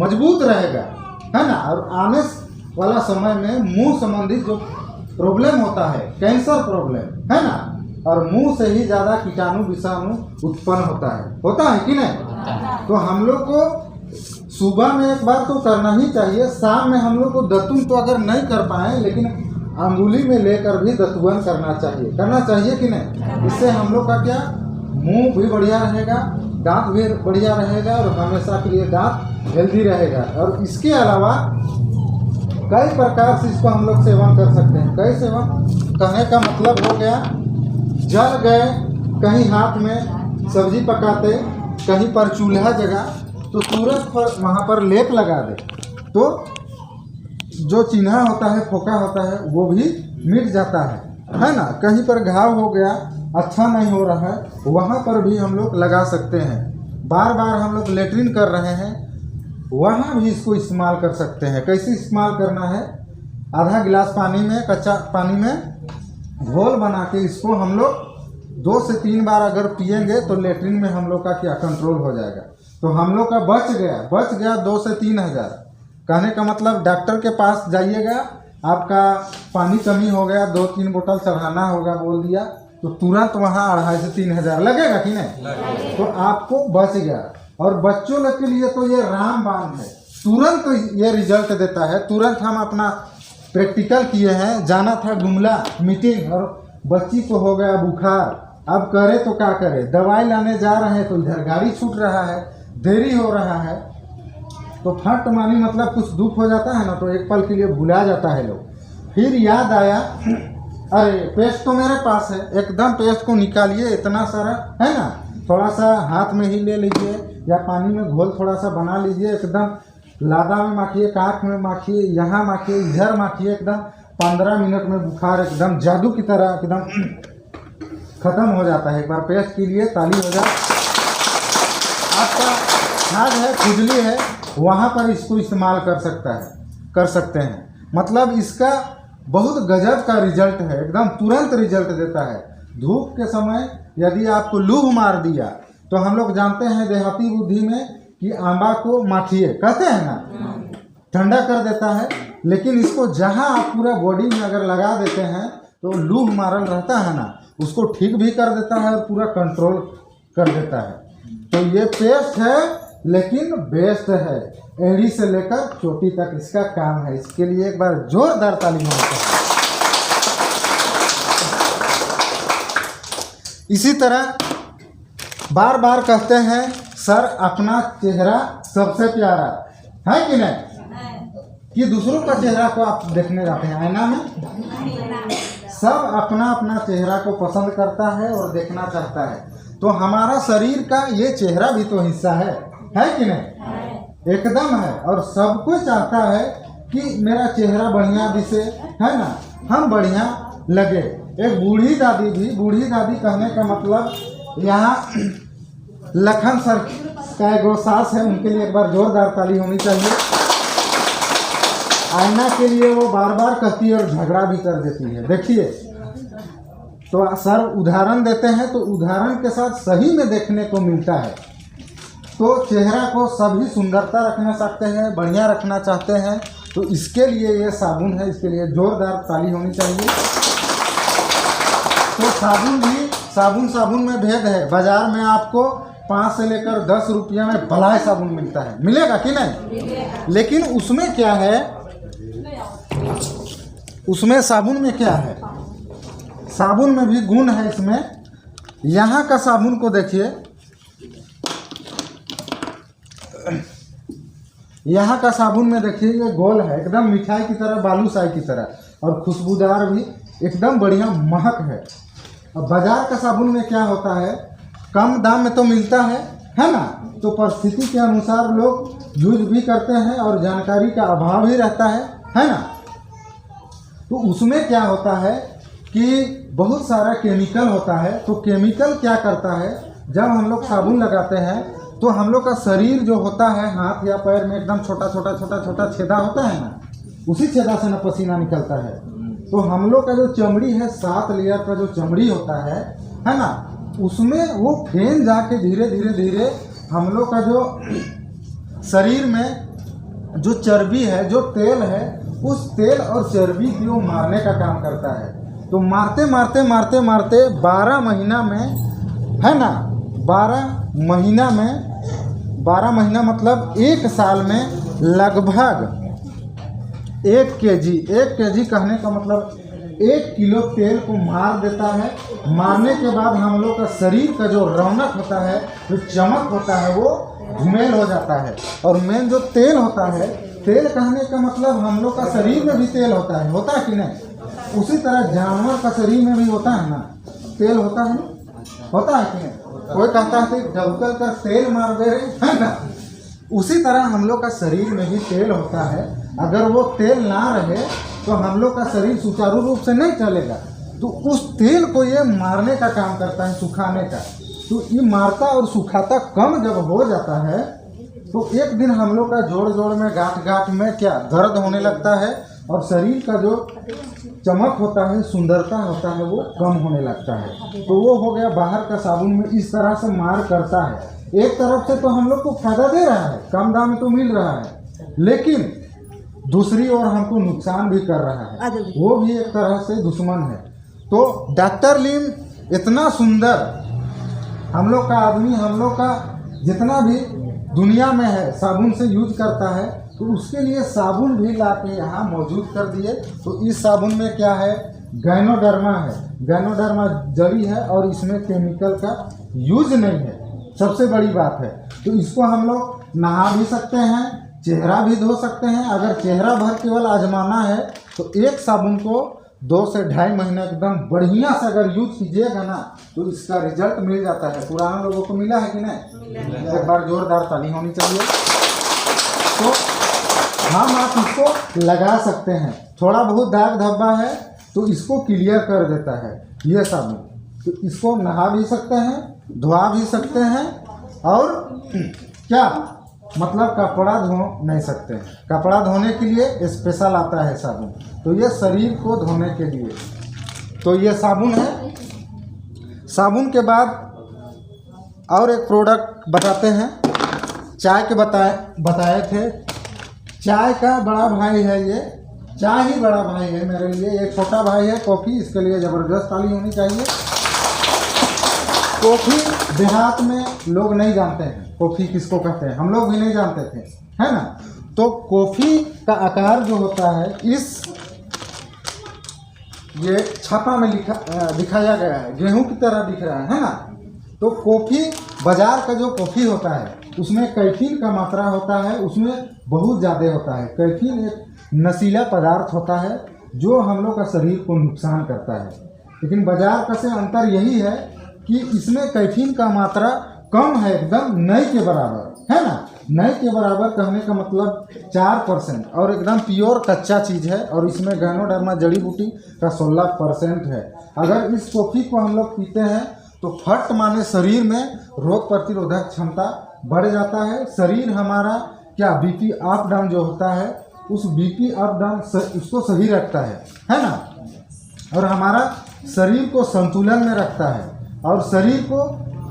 मजबूत रहेगा, है ना। और आने वाला समय में मुंह संबंधित जो प्रॉब्लम होता है, कैंसर प्रॉब्लम, है ना, और मुंह से ही ज़्यादा कीटाणु विषाणु उत्पन्न होता है कि नहीं। तो हम लोग को सुबह में एक बार तो करना ही चाहिए, शाम में हम लोग को दतुन तो अगर नहीं कर पाए लेकिन अंगुली में लेकर भी दतुवन करना चाहिए कि नहीं। इससे हम लोग का क्या, मुंह भी बढ़िया रहेगा, दांत भी बढ़िया रहेगा और हमेशा के लिए दांत हेल्दी रहेगा। और इसके अलावा कई प्रकार से इसको हम लोग सेवन कर सकते हैं। कई सेवन कहने का मतलब हो गया, जल गए कहीं हाथ में सब्जी पकाते, कहीं पर चूल्हा जगह तो तुरंत पर वहाँ पर लेप लगा दे, तो जो चिन्हा होता है, फोका होता है, वो भी मिट जाता है ना। कहीं पर घाव हो गया, अच्छा नहीं हो रहा है, वहाँ पर भी हम लोग लगा सकते हैं। बार बार हम लोग लेटरिन कर रहे हैं, वहाँ भी इसको इस्तेमाल कर सकते हैं। कैसे इस्तेमाल करना है, आधा गिलास पानी में, कच्चा पानी में घोल बना के इसको हम लोग 2 से 3 बार अगर पिएंगे तो लेटरिन में हम लोग का क्या कंट्रोल हो जाएगा। तो हम लोग का बच गया 2 से 3 हज़ार। कहने का मतलब डॉक्टर के पास जाइएगा, आपका पानी कमी हो गया, 2-3 बोतल चढ़ाना होगा बोल दिया, तो तुरंत वहाँ 2,500 से 3 हज़ार लगेगा कि नहीं। तो आपको बच गया। और बच्चों लोग के लिए तो ये रामबाण है, तुरंत ये रिजल्ट देता है। तुरंत हम अपना प्रैक्टिकल किए हैं, जाना था गुमला मीटिंग और बच्ची को हो गया बुखार, अब करे तो क्या करे, दवाई लाने जा रहे हैं तो इधर गाड़ी छूट रहा है, देरी हो रहा है, तो फट मानी मतलब कुछ दुख हो जाता है ना, तो एक पल के लिए भुला जाता है लोग। फिर याद आया, अरे पेस्ट तो मेरे पास है, एकदम पेस्ट को निकालिए, इतना सारा है ना, थोड़ा सा हाथ में ही ले लीजिए या पानी में घोल थोड़ा सा बना लीजिए, एकदम लादा में माखिए, काख में माखिए, यहाँ माखिए, इधर माखिए, एकदम 15 मिनट में बुखार एकदम जादू की तरह एकदम खत्म हो जाता है। एक बार पेस्ट के लिए ताली हो जाए। आपका छाछ है, खुजली है, वहाँ पर इसको इस्तेमाल कर सकते हैं। मतलब इसका बहुत गजब का रिजल्ट है, एकदम तुरंत रिजल्ट देता है। धूप के समय यदि आपको लूह मार दिया तो हम लोग जानते हैं देहाती बुद्धि में कि आंबा को माठिए कहते हैं ना, ठंडा कर देता है। लेकिन इसको जहाँ आप पूरा बॉडी में अगर लगा देते हैं तो लूह मारल रहता है ना, उसको ठीक भी कर देता है और पूरा कंट्रोल कर देता है। तो ये पेस्ट है लेकिन बेस्ट है, एड़ी से लेकर चोटी तक इसका काम है। इसके लिए एक बार जोरदार ताली होनी चाहिए। इसी तरह बार बार कहते हैं सर अपना चेहरा सबसे प्यारा है कि नहीं, कि दूसरों का चेहरा को आप देखने जाते हैं आईना में, सब अपना अपना चेहरा को पसंद करता है और देखना चाहता है। तो हमारा शरीर का ये चेहरा भी तो हिस्सा है कि नहीं, एकदम है। और सब कोई चाहता है कि मेरा चेहरा बढ़िया दिखे, है ना, हम बढ़िया लगे। एक बूढ़ी दादी कहने का मतलब यहाँ लखन सर का एगो सास है, उनके लिए एक बार जोरदार ताली होनी चाहिए। आईना के लिए वो बार बार कहती है और झगड़ा भी कर देती है। देखिए, तो सर उदाहरण देते हैं तो उदाहरण के साथ सही में देखने को मिलता है। तो चेहरा को सभी सुंदरता रखना चाहते हैं, बढ़िया रखना चाहते हैं, तो इसके लिए ये साबुन है, इसके लिए जोरदार ताली होनी चाहिए। तो साबुन में भेद है। बाजार में आपको 5 से लेकर 10 रुपया में भलाई साबुन मिलता है, मिलेगा कि नहीं। लेकिन उसमें क्या है, उसमें साबुन में क्या है, साबुन में भी गुण है इसमें। यहाँ का साबुन को देखिए, यहाँ का साबुन में देखिए ये गोल है, एकदम मिठाई की तरह, बालूशाही की तरह, और खुशबूदार भी एकदम बढ़िया महक है। अब बाजार का साबुन में क्या होता है, कम दाम में तो मिलता है ना, तो परिस्थिति के अनुसार लोग यूज भी करते हैं और जानकारी का अभाव ही रहता है ना। तो उसमें क्या होता है कि बहुत सारा केमिकल होता है। तो केमिकल क्या करता है, जब हम लोग साबुन लगाते हैं तो हम लोग का शरीर जो होता है, हाथ या पैर में एकदम छोटा छोटा छेदा होता है ना, उसी छेदा से ना पसीना निकलता है। तो हम लोग का जो चमड़ी है, 7 लेयर का जो चमड़ी होता है ना, उसमें वो फेन जाके धीरे धीरे हम लोग का जो शरीर में जो चर्बी है, जो तेल है, उस तेल और चर्बी को वो मारने का काम करता है। तो मारते मारते मारते मारते 12 महीना में, है ना, 12 महीना मतलब 1 साल में लगभग 1 केजी कहने का मतलब 1 किलो तेल को मार देता है। मारने के बाद हम लोग का शरीर का जो रौनक होता है, जो चमक होता है, वो धूमिल हो जाता है। और मेन जो तेल होता है, तेल कहने का मतलब हम लोग का शरीर में भी तेल होता है कि नहीं? उसी तरह जानवर का शरीर में भी होता है ना, तेल होता है कि नहीं? कोई कहता है कि ढलकल का तेल मार दे रहे, है ना? उसी तरह हम लोग का शरीर में भी तेल होता है। अगर वो तेल ना रहे तो हम लोग का शरीर सुचारू रूप से नहीं चलेगा। तो उस तेल को ये मारने का काम करता है, सुखाने का। तो ये मारता और सुखाता कम जब हो जाता है तो एक दिन हम लोग का जोड़ में, गांठ में क्या दर्द होने लगता है और शरीर का जो चमक होता है, सुंदरता होता है, वो कम होने लगता है। तो वो हो गया बाहर का साबुन में इस तरह से मार करता है। एक तरफ से तो हम लोग को फायदा दे रहा है, कम दाम में तो मिल रहा है, लेकिन दूसरी ओर हमको नुकसान भी कर रहा है। वो भी एक तरह से दुश्मन है। तो डॉक्टर नीम इतना सुंदर, हम लोग का आदमी, हम लोग का जितना भी दुनिया में है साबुन से यूज करता है, तो उसके लिए साबुन भी ला के यहाँ मौजूद कर दिए। तो इस साबुन में क्या है, गैनोडर्मा है। गैनोडर्मा जड़ी है और इसमें केमिकल का यूज नहीं है, सबसे बड़ी बात है। तो इसको हम लोग नहा भी सकते हैं, चेहरा भी धो सकते हैं। अगर चेहरा भर केवल आजमाना है तो एक साबुन को 2 से 2.5 महीना एकदम बढ़िया से अगर यूज कीजिएगा ना, तो इसका रिजल्ट मिल जाता है। पुराने लोगों को मिला है कि नहीं? एक बार जोरदार ताली होनी चाहिए। तो हम आप इसको लगा सकते हैं। थोड़ा बहुत दाग धब्बा है तो इसको क्लियर कर देता है ये साबुन। तो इसको नहा भी सकते हैं, धोआ भी सकते हैं, और क्या मतलब कपड़ा धो नहीं सकते हैं। कपड़ा धोने के लिए स्पेशल आता है साबुन, तो ये शरीर को धोने के लिए। तो ये साबुन है। साबुन के बाद और एक प्रोडक्ट बताते हैं। चाय के बताए थे। चाय का बड़ा भाई है ये, चाय ही बड़ा भाई है मेरे लिए। एक छोटा भाई है कॉफ़ी, इसके लिए ज़बरदस्त ताली होनी चाहिए। कॉफ़ी देहात में लोग नहीं जानते हैं कॉफ़ी किसको कहते हैं, हम लोग भी नहीं जानते थे, है ना? तो कॉफ़ी का आकार जो होता है, इस ये छापा में दिखाया गया है, गेहूं की तरह दिख रहा है ना? तो कॉफ़ी, बाजार का जो कॉफ़ी होता है उसमें कैफीन का मात्रा होता है, उसमें बहुत ज़्यादा होता है। कैफीन एक नशीला पदार्थ होता है जो हम लोग का शरीर को नुकसान करता है। लेकिन बाजार का से अंतर यही है कि इसमें कैफीन का मात्रा कम है, एकदम नई के बराबर, है ना? नई के बराबर कहने का मतलब 4%, और एकदम प्योर कच्चा चीज़ है। और इसमें गैनोडर्मा जड़ी बूटी का 16% है। अगर इस कॉफ़ी को हम लोग पीते हैं तो फट माने शरीर में रोग प्रतिरोधक क्षमता बढ़ जाता है। शरीर हमारा क्या बीपी अप डाउन जो होता है, उस बीपी अप डाउन उसको सही रखता है ना? और हमारा शरीर को संतुलन में रखता है और शरीर को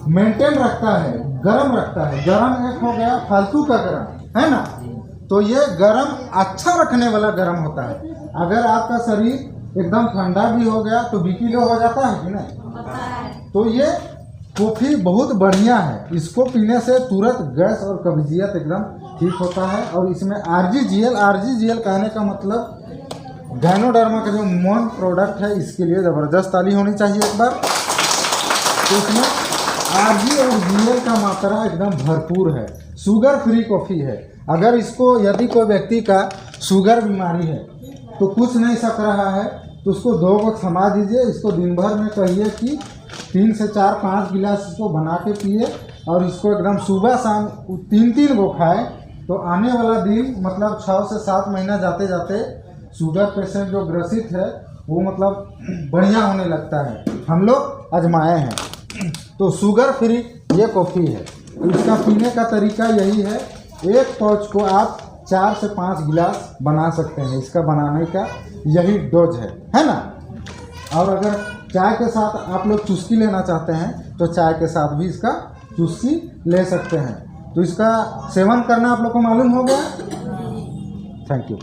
मेंटेन रखता है, गर्म रखता है। गर्म एक हो गया फालतू का गर्म, है ना? तो ये गर्म अच्छा रखने वाला गर्म होता है। अगर आपका शरीर एकदम ठंडा भी हो गया तो बीपी लो हो जाता है कि नहीं? तो ये कॉफ़ी बहुत बढ़िया है। इसको पीने से तुरंत गैस और कब्जियत एकदम ठीक होता है। और इसमें आरजीजीएल कहने का मतलब गैनोडर्मा का जो मेन प्रोडक्ट है, इसके लिए ज़बरदस्त ताली होनी चाहिए एक बार। तो इसमें आरजी और जीएल का मात्रा एकदम भरपूर है। शुगर फ्री कॉफ़ी है। अगर इसको यदि कोई व्यक्ति का शुगर बीमारी है तो कुछ नहीं सक रहा है तो उसको 2 को थमा दीजिए। इसको दिन भर में कहिए कि 3 से 4-5 गिलास इसको बना के पिए और इसको एकदम सुबह शाम 3-3 को खाए, तो आने वाला दिन मतलब 6 से 7 महीना जाते जाते शुगर पेशेंट जो ग्रसित है वो मतलब बढ़िया होने लगता है। हम लोग आजमाए हैं। तो शुगर फ्री ये कॉफ़ी है। तो इसका पीने का तरीका यही है, एक पाउच को आप 4 से 5 गिलास बना सकते हैं। इसका बनाने का यही डोज है ना? और अगर चाय के साथ आप लोग चुस्की लेना चाहते हैं तो चाय के साथ भी इसका चुस्की ले सकते हैं। तो इसका सेवन करना आप लोग को मालूम हो गया। Thank you.